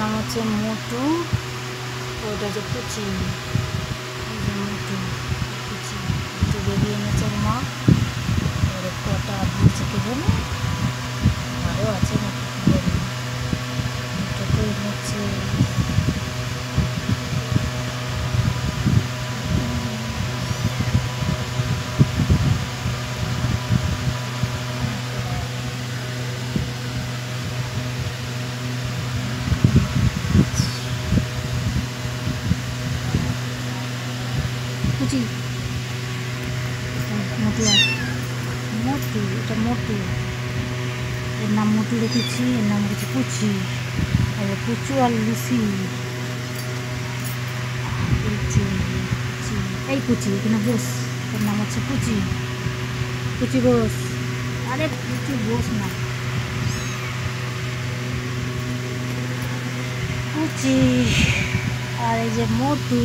নাম হচ্ছে মোটু, ওইটা হচ্ছে পুচি। এই যে মোটু পুচি একটু বেরিয়ে এনেছে মা। ওর কটা দিয়েছে কে জানে, আরও আছে নাকি মোটুকে এনেছে। পুচি মোটু মোটু, এটা মোটু, এর নাম মোটু রেখেছি, এর নাম হচ্ছে পুচি। আর পুচু আর লুসি। এই পুচি এখানে বস, এর নাম হচ্ছে পুচি। পুচি বস, আরে পুচি বস না, পুচি। আর এই যে মোটু,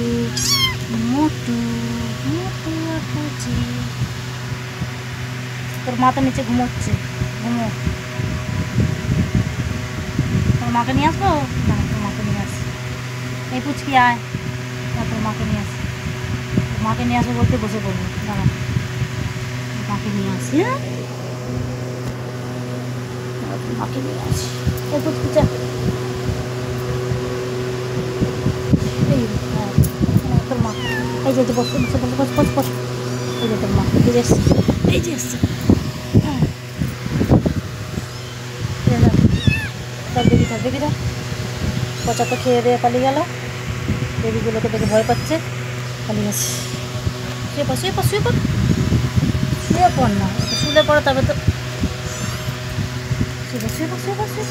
মোটু মোটু আর পুচি। তোর মা তো নিচে ঘুমোচ্ছে, ঘুমো। তোর মাকে নিয়ে আসবো না, তোর মাকে নিয়ে আস। এই পুচকি আয়, তোর মাকে নিয়ে আস। তোর মাকে নিয়ে আসবো বলতে বসে পড়বো, দাঁড়া মাকে নিয়ে আসি। হ্যাঁ তোর মাকে নিয়ে আসি। এই পুচকি চা, এই তোর মা, এই যে বস বস বস বস বস। এই যে তোর মা, এই যে এসছে, এই যে এসছে। বেবি থাক, বেবি থাক। পচা তো খেয়ে দিয়ে পালিয়ে গেল, বেবিগুলোকে দেখে ভয় পাচ্ছে, পালিয়ে গেছে। শুয়ে পড়, শুয়ে পড়, শুয়ে পড়, শুয়ে পড় না, শুলে পড়ো তবে তো। শুয়ে পড়, শুয়ে পড়, শুয়ে পড়, শুয়ে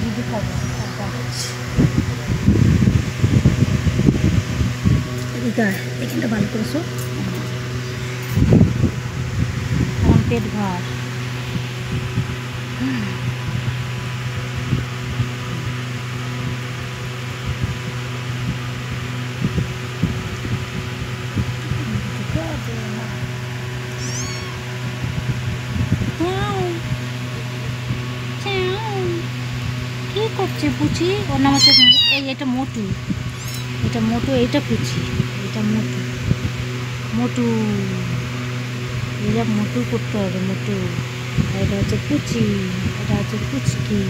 দিদি খাবো। এদিকে এখানটা ভালো করেছো, আমার পেট ভার। কি করছে পুচি? ওর নাম হচ্ছে এই, এটা মোটু, এটা মোটু, এইটা পুচি, এটা মোটু। মোটু, এটা মোটু করতে হবে, মোটু। আর এটা হচ্ছে পুচি, এটা হচ্ছে পুচকি।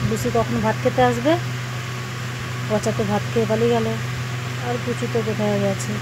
লুসি কখন ভাত খেতে আসবে? পচা তো ভাত খেয়ে পালিয়ে গেল, আর পুচি তো কোথায় গেছে।